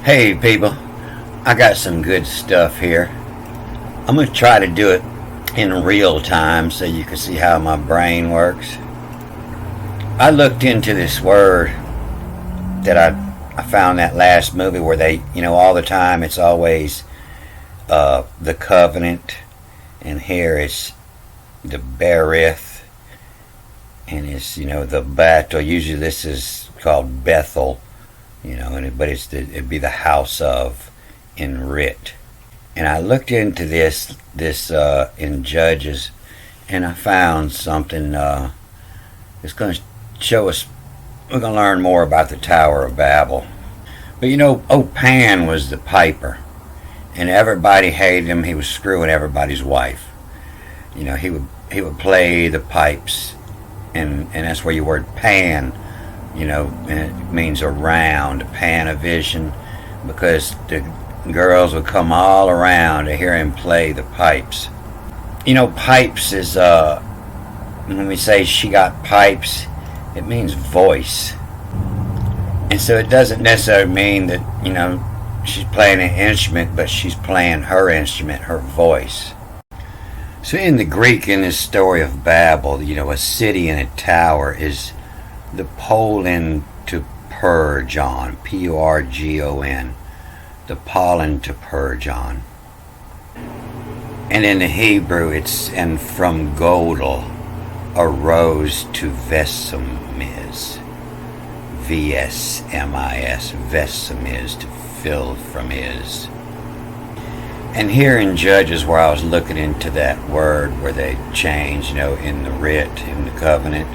Hey people, I got some good stuff here. I'm going to try to do it in real time so you can see how my brain works. I looked into this word that I found that last movie where they, all the time it's always the covenant, and here it's the berith, and it's, the battle. Usually this is called Bethel. But it'd be the house of in writ. And I looked into this in Judges, and I found something that's going to show us. We're going to learn more about the Tower of Babel. But Pan was the piper, and everybody hated him. He was screwing everybody's wife. He would play the pipes, and that's where your word Pan. And it means around, Panavision, because the girls would come all around to hear him play the pipes. Pipes is, when we say she got pipes, it means voice. And so it doesn't necessarily mean that, she's playing an instrument, but she's playing her instrument, her voice. So in the Greek, in this story of Babel, a city and a tower is the pollen to purge on, Purgon, the pollen to purge on. And in the Hebrew, it's and from Godel arose to Vesemiz, VSMIS, Vesemiz, to fill from is. And here in Judges, where I was looking into that word where they change, in the writ, in the covenant,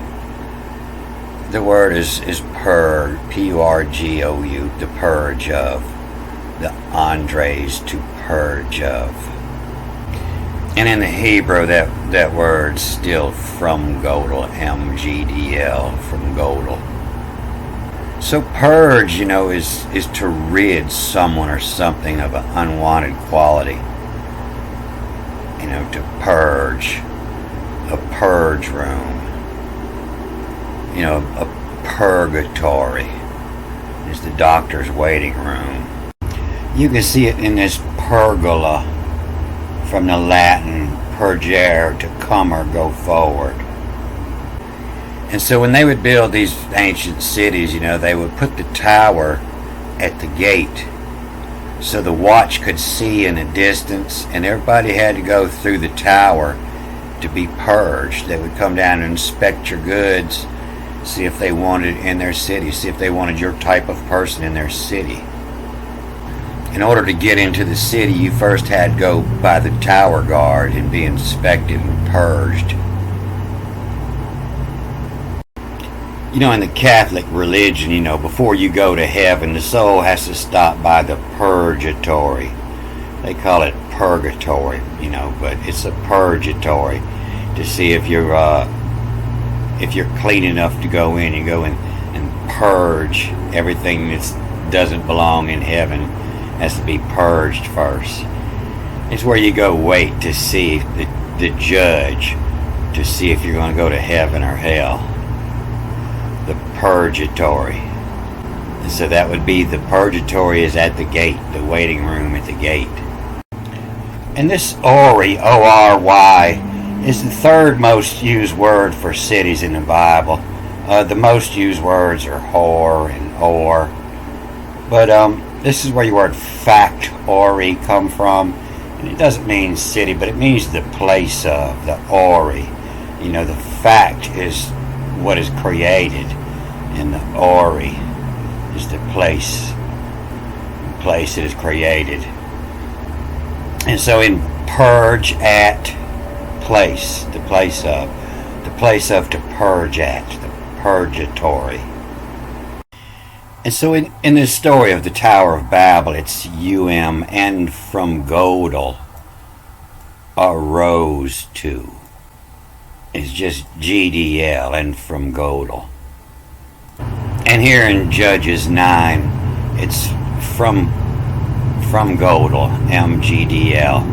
the word is purge, P-U-R-G-O-U, the purge of, the Andres, to purge of. And in the Hebrew, that word's still from Godel, M-G-D-L, from Godel. So purge, is to rid someone or something of an unwanted quality. To purge, a purge room. A purgatory is the doctor's waiting room. You can see it in this pergola, from the Latin purgere, to come or go forward. And so when they would build these ancient cities, they would put the tower at the gate so the watch could see in the distance, and everybody had to go through the tower to be purged. They would come down and inspect your goods, see if they wanted it in their city, see if they wanted your type of person in their city. In order to get into the city, you first had to go by the tower guard and be inspected and purged. In the Catholic religion, before you go to heaven, the soul has to stop by the purgatory. They call it purgatory, but it's a purgatory to see if you're clean enough to go in. You go in and purge everything that doesn't belong in heaven. Has to be purged first. It's where you go wait to see the judge, to see if you're going to go to heaven or hell. The purgatory. And so that would be, the purgatory is at the gate, the waiting room at the gate. And this Ori, O-R-Y, is the third most used word for cities in the Bible. The most used words are whore and or. But this is where your word factory come from. And it doesn't mean city, but it means the place of, the Ori. The fact is what is created, and the Ori is the place that is created. And so in purge at, place, the place of to purge at, the purgatory. And so in this story of the Tower of Babel, it's U-M, and from Godel arose to. It's just G-D-L, and from Godel. And here in Judges 9, it's from Godel, M-G-D-L.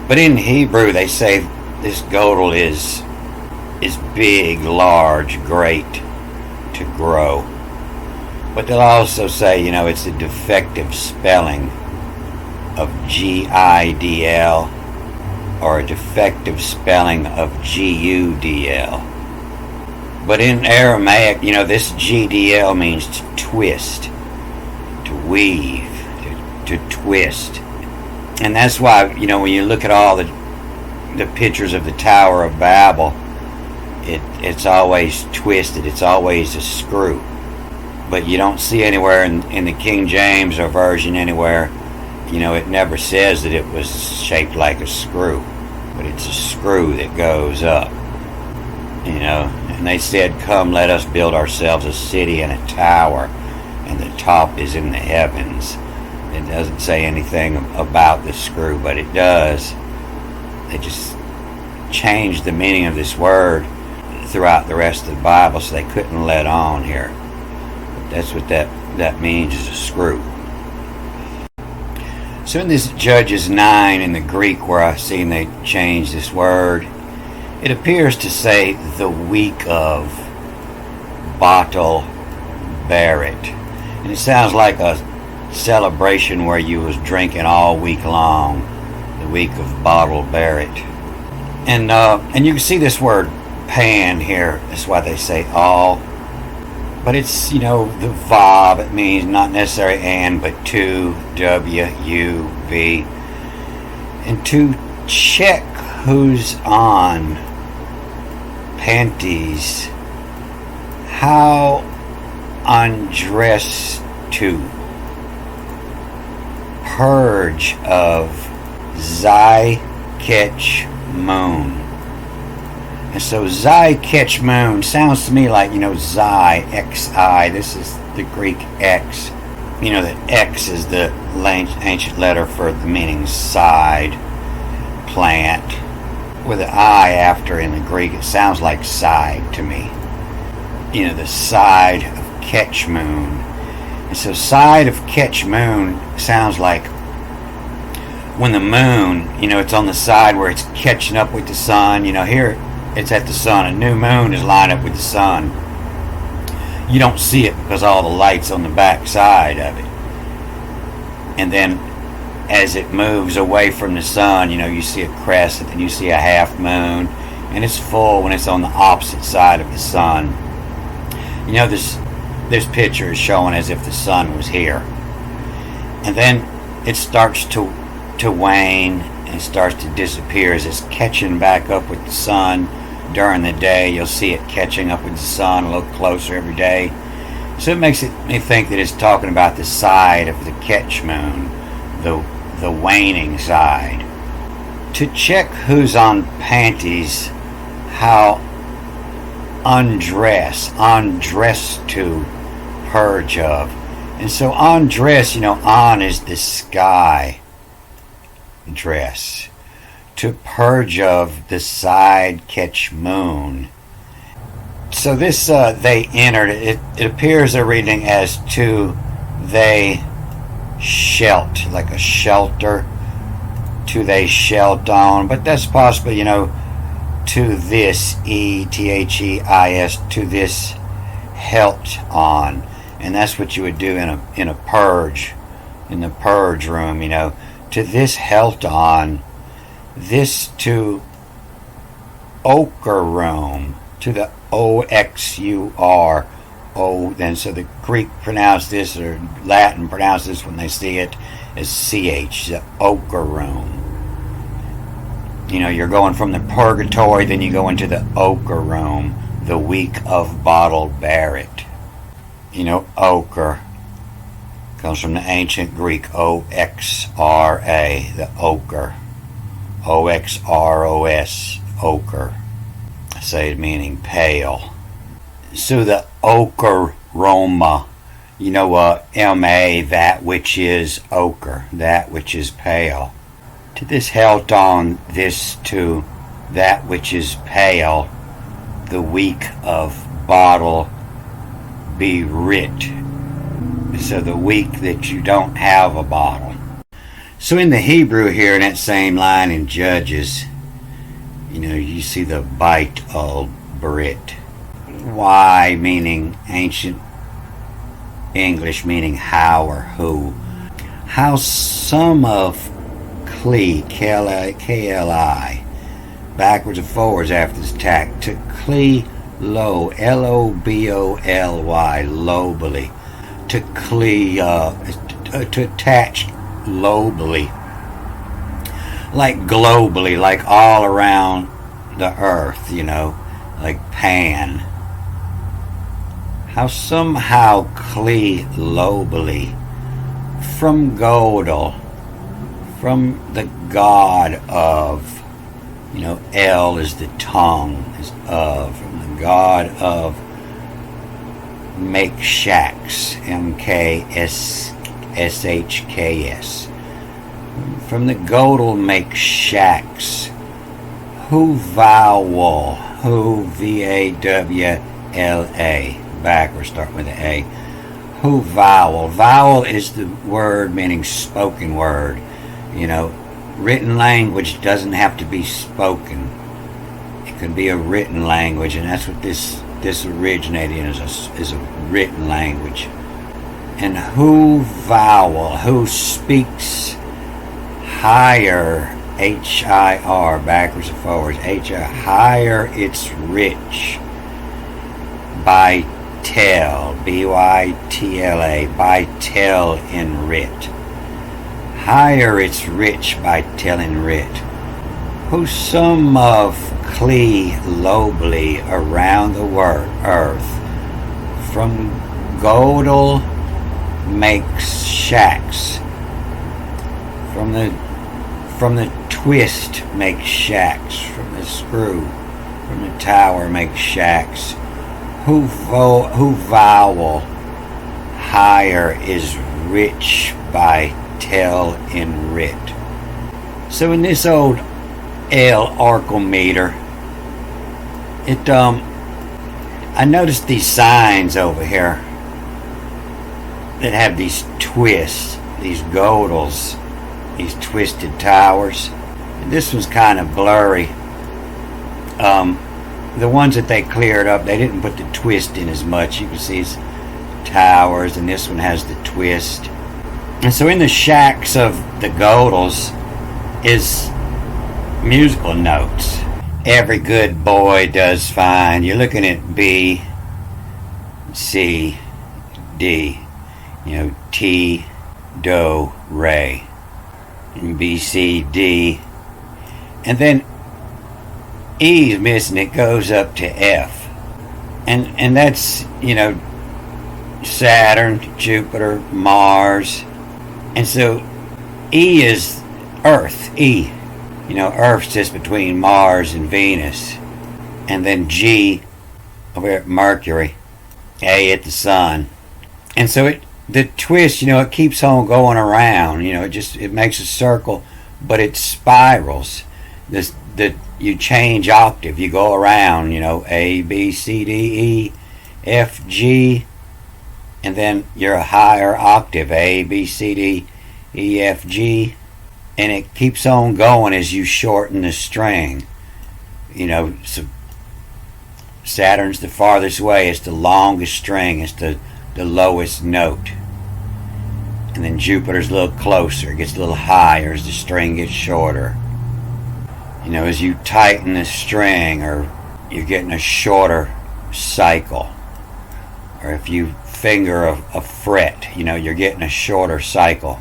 But in Hebrew, they say this Godel is big, large, great, to grow. But they'll also say, it's a defective spelling of Gidl or a defective spelling of Gudl. But in Aramaic, this GDL means to twist, to weave, to twist. And that's why, when you look at all the pictures of the Tower of Babel, it's always twisted, it's always a screw. But you don't see anywhere in the King James or version anywhere, it never says that it was shaped like a screw. But it's a screw that goes up, And they said, "Come, let us build ourselves a city and a tower, and the top is in the heavens." It doesn't say anything about the screw, but it does. They just changed the meaning of this word throughout the rest of the Bible, so they couldn't let on here. But that's what that means, is a screw. So in this Judges 9 in the Greek, where I've seen they change this word, it appears to say the week of Baal Berit. And it sounds like a celebration where you was drinking all week long, the week of Baal Berit. And you can see this word pan here. That's why they say all. But it's, the vav. It means not necessarily and, but to, W-U-V. And to check who's on panties, how undressed to. Purge of Zai Ketch Moon. And so Zai Ketch Moon sounds to me like, Zai, X-I. This is the Greek X. That X is the ancient letter for the meaning side, plant. With an I after in the Greek, it sounds like side to me. The side of Ketch Moon. And so side of Ketch Moon sounds like when the moon, it's on the side where it's catching up with the sun. Here it's at the sun. A new moon is lined up with the sun. You don't see it because all the light's on the back side of it. And then as it moves away from the sun, you see a crescent and you see a half moon. And it's full when it's on the opposite side of the sun. This picture is showing as if the sun was here. And then it starts to wane and starts to disappear as it's catching back up with the sun during the day. You'll see it catching up with the sun a little closer every day. So it makes me think that it's talking about the side of the Ketch Moon, the waning side. To check who's on panties, how undress to, purge of. And so undress, on is the sky dress. To purge of, the side Ketch Moon. So this they entered, it appears they're reading as to they shelt, like a shelter, to they shelt on, but that's possibly, to this, E-T-H-E-I-S, to this helt on. And that's what you would do in a purge, in the purge room, to this helt on, this to ochre room, to the O-X-U-R, then so the Greek pronounce this, or Latin pronounce this when they see it as C-H, the ochre room. You're going from the purgatory, then you go into the ochre room, the week of Baal Berit. Ochre comes from the ancient Greek O-X-R-A, the ochre. O-X-R-O-S, ochre. Say meaning pale. So the ochre Roma, M-A, that which is ochre, that which is pale. To this helt on, this to that which is pale, the week of Baal Berit. So the week that you don't have a bottle. So in the Hebrew here, in that same line in Judges, you see the Bait al Berit. Y meaning ancient English meaning how or who. How some of Kli, K-L-I, backwards and forwards after this attack, to Kli Lo, L-O-B-O-L-Y, lobally, to Kli, to attach lobally, like globally, like all around the earth, like Pan. How somehow Kli lobally, from Godel, from the god of, El is the tongue, is of, from the god of make shacks, M-K-S-S-H-K-S. From the Godel make shacks. Who vowel, who V-A-W-L-A, backwards, start with an A. Who vowel? Vowel is the word meaning spoken word. Written language doesn't have to be spoken. It can be a written language, and that's what this originated in, is a written language. And who vowel? Who speaks higher? H-I-R, backwards and forwards. Higher, it's rich. By tell, B-Y-T-L-A, by tell in writ. Higher, it's rich by telling writ. Who some of Kli lobly around the earth, from Godel makes shacks, from the twist makes shacks, from the screw, from the tower makes shacks. Who vowel higher is rich by tell in writ. So in this old Alchemical, I noticed these signs over here that have these twists, these godels, these twisted towers. And this one's kind of blurry. The ones that they cleared up, they didn't put the twist in as much. You can see it's towers, and this one has the twist. And so in the shacks of the godels is musical notes. Every good boy does fine. You're looking at B, C, D, T, Do, Re, and B, C, D, and then E is missing. It goes up to F, and that's Saturn, Jupiter, Mars, and so E is Earth. E, Earth's just between Mars and Venus, and then G over at Mercury, A at the Sun, and so the twist, it keeps on going around. It makes a circle, but it spirals. You change octave, you go around, A, B, C, D, E, F, G, and then you're a higher octave, A, B, C, D, E, F, G, and it keeps on going as you shorten the string. So Saturn's the farthest away, it's the longest string, it's the lowest note. And then Jupiter's a little closer, it gets a little higher as the string gets shorter. As you tighten the string, or you're getting a shorter cycle, or if you finger a fret, you're getting a shorter cycle.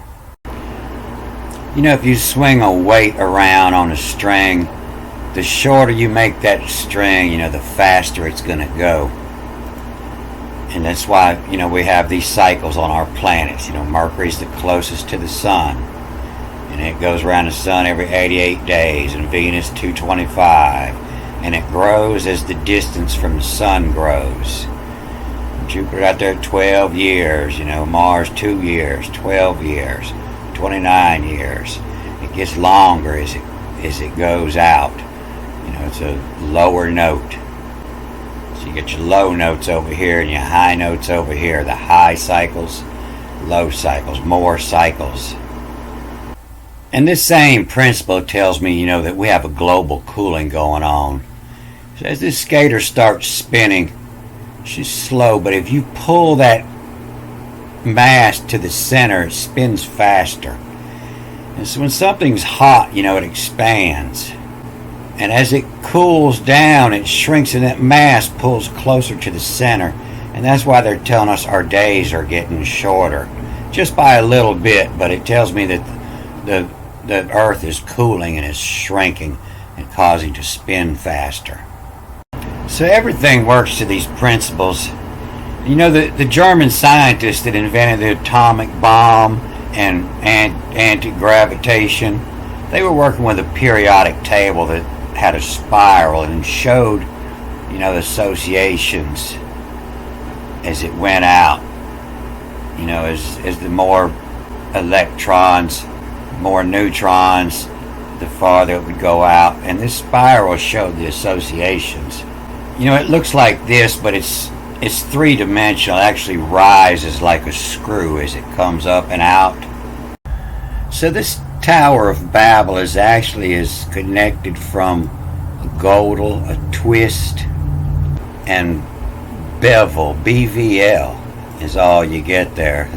If you swing a weight around on a string, the shorter you make that string, the faster it's going to go. And that's why, we have these cycles on our planets. Mercury's the closest to the sun, and it goes around the sun every 88 days, and Venus 225, and it grows as the distance from the sun grows. Jupiter out there 12 years, Mars 2 years, 12 years, 29 years. It gets longer as it goes out. It's a lower note. So you get your low notes over here and your high notes over here. The high cycles, low cycles, more cycles. And this same principle tells me, that we have a global cooling going on. So as this skater starts spinning, she's slow, but if you pull that mass to the center, it spins faster. And so when something's hot, it expands. And as it cools down, it shrinks, and that mass pulls closer to the center. And that's why they're telling us our days are getting shorter. Just by a little bit, but it tells me that the Earth is cooling and is shrinking and causing it to spin faster. So everything works to these principles. The German scientists that invented the atomic bomb and anti-gravitation, they were working with a periodic table that had a spiral and showed, the associations as it went out. As the more electrons, more neutrons, the farther it would go out. And this spiral showed the associations. It looks like this, but it's three-dimensional. It actually rises like a screw as it comes up and out. So this Tower of Babel is connected from a godel, a twist, and bevel, BVL, is all you get there.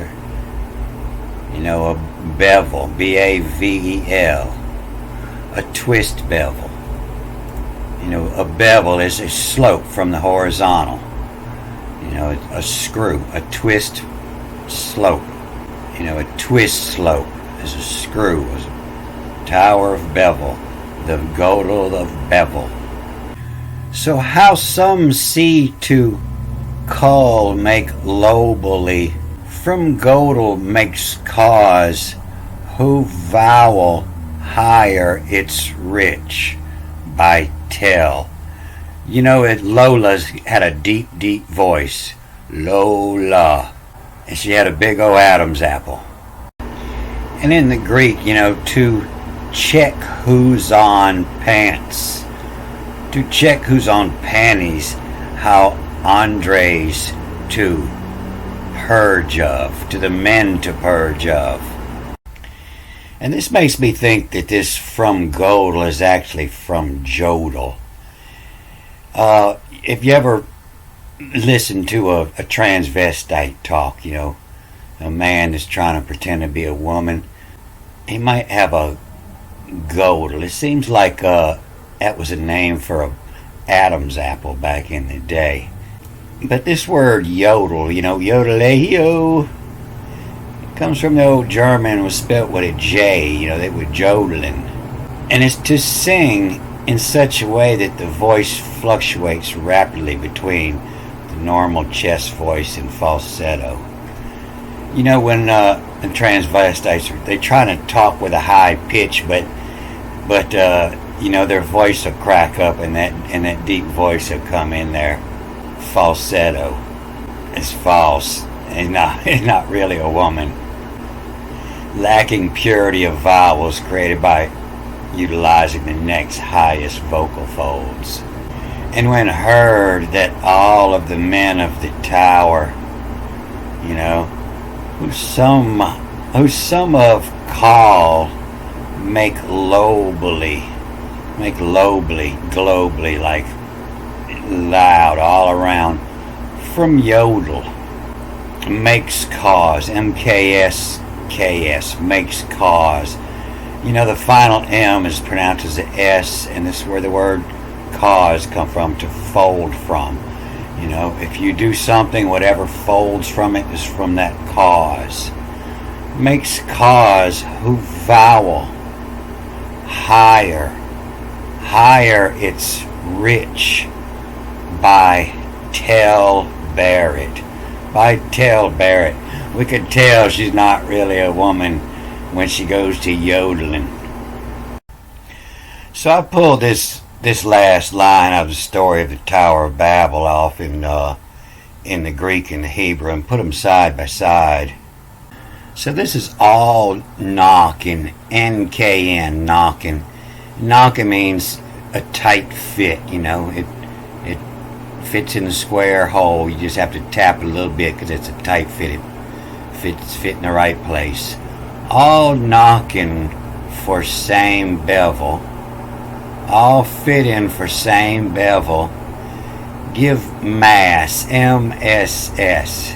A bevel, BAVEL, a twist bevel. A bevel is a slope from the horizontal. A screw, a twist slope. A twist slope is a screw, is a Tower of Babel, the godel of Babel. So how some see to call make lobally, from godel makes cause, who vowel higher it's rich, by tell. Lola's had a deep, deep voice. Lola. And she had a big old Adam's apple. And in the Greek, to check who's on pants. To check who's on panties. How Andres to purge of. To the men to purge of. And this makes me think that this from godel is actually from jodel. If you ever listen to a transvestite talk, a man that's trying to pretend to be a woman, he might have a godel. It seems like that was a name for a Adam's apple back in the day. But this word yodel, yodeleo, it comes from the old German, was spelt with a J, they were jodeling. And it's to sing in such a way that the voice fluctuates rapidly between the normal chest voice and falsetto. When transvestites, they're trying to talk with a high pitch, but their voice will crack up and that deep voice will come in there. Falsetto. It's false. It's not really a woman. Lacking purity of vowels created by utilizing the neck's highest vocal folds. And when heard that all of the men of the tower, who some of call make lobily, globally, like loud all around, from yodel, makes cause, MKS, makes cause. The final M is pronounced as a S, and this is where the word cause come from, to fold from. If you do something, whatever folds from it is from that cause. Makes cause who vowel higher it's rich, by tell Barrett. We could tell she's not really a woman when she goes to yodeling. So I pulled this last line of the story of the Tower of Babel off in the Greek and the Hebrew and put them side by side. So this is all knocking, NKN, knocking. Knocking means a tight fit, it fits in the square hole. You just have to tap it a little bit because it's a tight fit. It's fit in the right place. All knocking for same bevel. All fit in for same bevel. Give mass, MSS.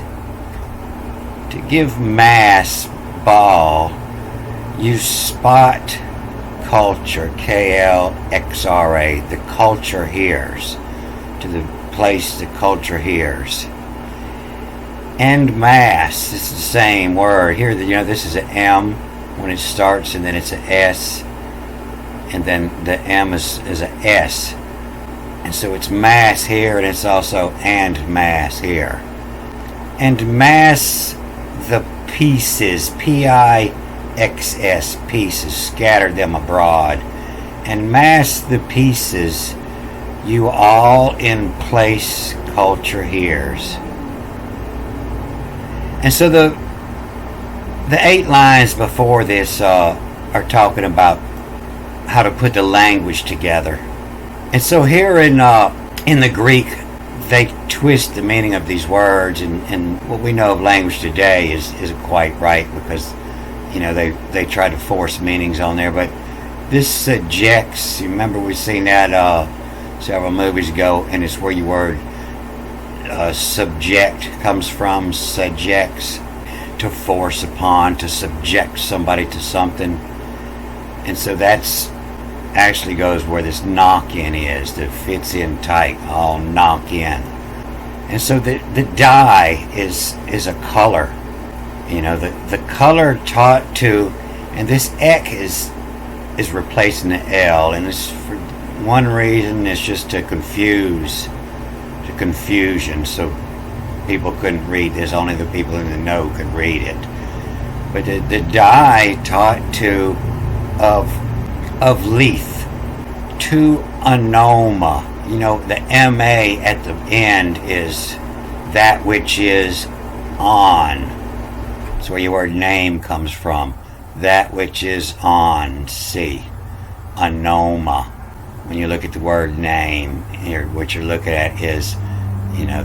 To give mass, Baal, you spot culture, K-L-X-R-A, the culture hears, to the place the culture hears. And mass, it's the same word. Here, this is an M when it starts, and then it's an S, and then the M is an S. And so it's mass here, and it's also and mass here. And mass the pieces, P-I-X-S, pieces, scatter them abroad. And mass the pieces, you all in place culture hears. And so the 8 lines before this are talking about how to put the language together. And so here in the Greek, they twist the meaning of these words, and what we know of language today isn't quite right, because they try to force meanings on there. But this subjects, you remember we've seen that several movies ago, and it's where your word subject comes from, subjects, to force upon, to subject somebody to something. And so that's actually goes where this knock in is, that fits in tight, all knock in. And so the dye is a color, the color taught to, and this ek is replacing the L, and it's for one reason, it's just to confusion, so people couldn't read this, only the people in the know could read it. But the dye taught to of Leith, to anoma. The M-A at the end is that which is on. That's where your word name comes from. That which is on, see. Anoma. When you look at the word name, here what you're looking at is,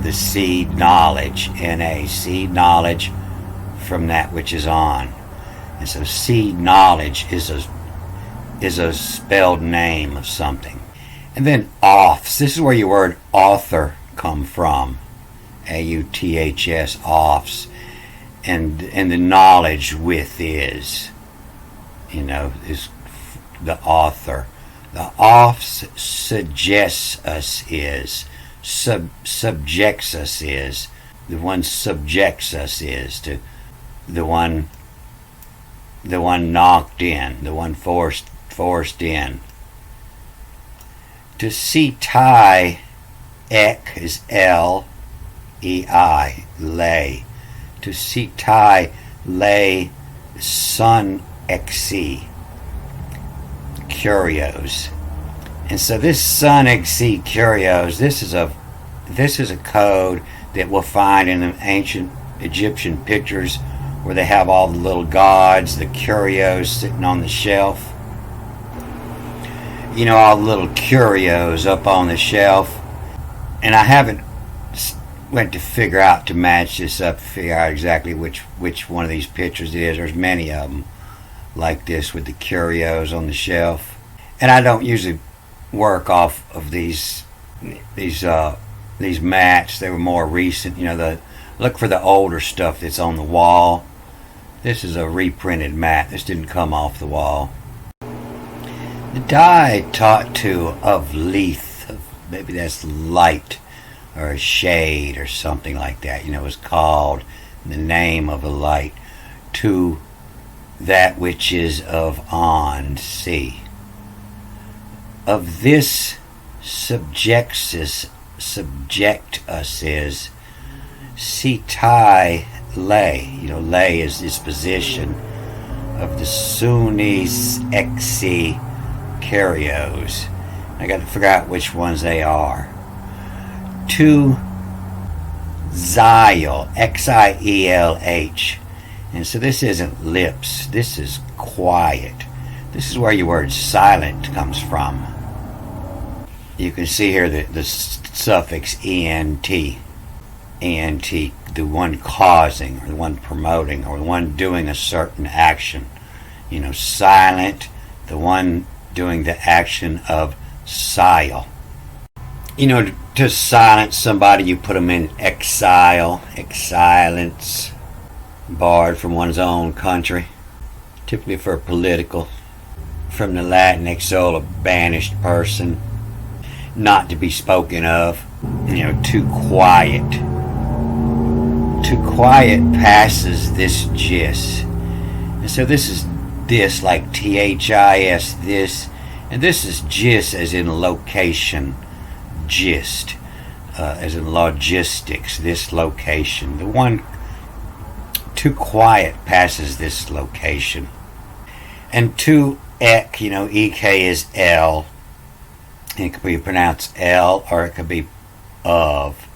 the seed knowledge, N-A, seed knowledge from that which is on. And so seed knowledge is a spelled name of something. And then offs. This is where your word author come from. A-U-T-H-S, offs. And the knowledge with is the author. The offs suggests us is. Subjects us is. The one subjects us is to the one knocked in, the one forced in. To see tie, ek is L-E-I, lay. To see tie, lay, sun exi, curios. And so this sun exi curios, this is a code that we'll find in the ancient Egyptian pictures where they have all the little gods, the curios sitting on the shelf. All the little curios up on the shelf. And I haven't went to figure out to match this up, figure out exactly which one of these pictures it is. There's many of them like this with the curios on the shelf. And I don't usually work off of these mats. They were more recent. Look for the older stuff that's on the wall. This is a reprinted mat. This didn't come off the wall. The dye taught to of Leith, maybe that's light or a shade or something like that. Was called in the name of a light, to that which is of on, see. Of this subject us is, see tie lay. Lay is this position of the Sunnis exi curios. I got to figure out which ones they are. To Xile, X-I-E-L-H. And so this isn't lips, this is quiet. This is where your word silent comes from. You can see here the suffix E-N-T. E-N-T, the one causing, or the one promoting, or the one doing a certain action. Silent, the one doing the action of sile. To silence somebody, you put them in exile, exilence. barred from one's own country, typically for political. From the Latinx soul, a banished person, not to be spoken of, too quiet. Too quiet passes this gist. And so this is this, like THIS, this, and this is gist as in location, gist, as in logistics, this location. The one too quiet passes this location. And too ek, EK is L. It could be pronounced L or it could be of.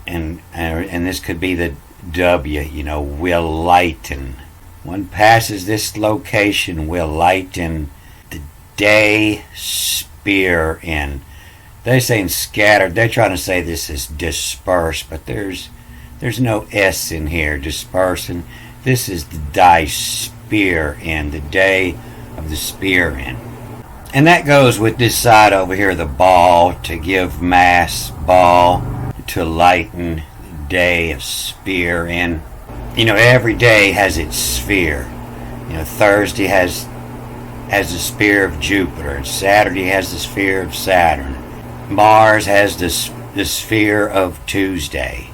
And this could be the W, will lighten. One passes this location, will lighten the day spear in. They're saying scattered. They're trying to say this is dispersed, but there's no S in here. Dispersing. This is the day spear in, the day of the spear in. And that goes with this side over here, the Baal, to give mass, Baal, to lighten the day of spear in. Every day has its sphere. Thursday has the sphere of Jupiter, and Saturday has the sphere of Saturn. Mars has the sphere of Tuesday,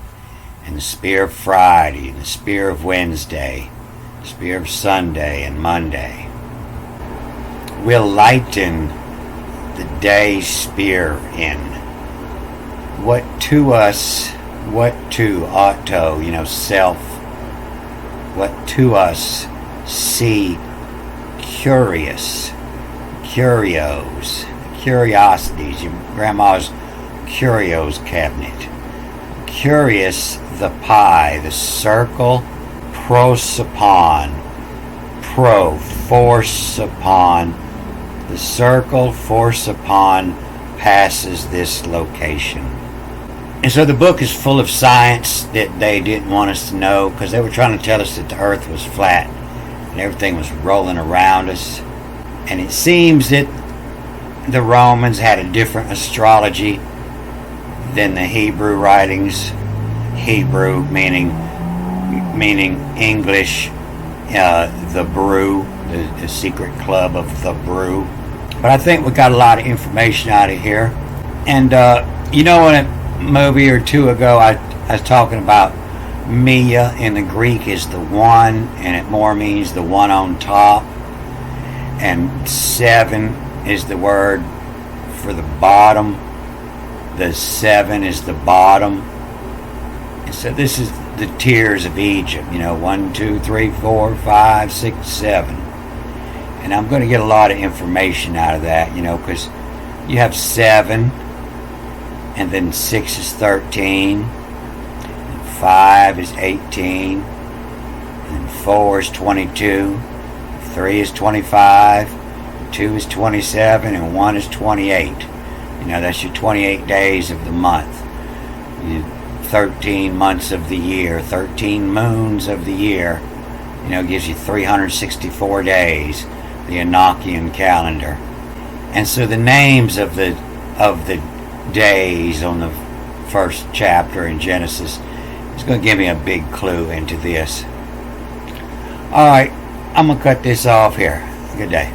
and the sphere of Friday, and the sphere of Wednesday, the sphere of Sunday and Monday. Will lighten the day spear in. What to us, what to auto, self, what to us see curious, curios, curiosities, your grandma's curios cabinet. Curious, the pie, the circle, pros upon, force upon, the circle, force upon, passes this location. And so the book is full of science that they didn't want us to know, because they were trying to tell us that the earth was flat and everything was rolling around us. And it seems that the Romans had a different astrology than the Hebrew writings. Hebrew meaning English, the brew, the secret club of the brew. But I think we got a lot of information out of here. And in a movie or two ago, I was talking about Mia in the Greek is the one, and it more means the one on top. And 7 is the word for the bottom. The 7 is the bottom. And so this is the tiers of Egypt, 1, 2, 3, 4, 5, 6, 7. And I'm going to get a lot of information out of that, because you have 7, and then 6 is 13, and 5 is 18, and 4 is 22, 3 is 25, 2 is 27, and 1 is 28. That's your 28 days of the month. 13 months of the year, 13 moons of the year, gives you 364 days, the Enochian calendar. And so the names of the days on the first chapter in Genesis is going to give me a big clue into this. Alright, I'm going to cut this off here. Good day.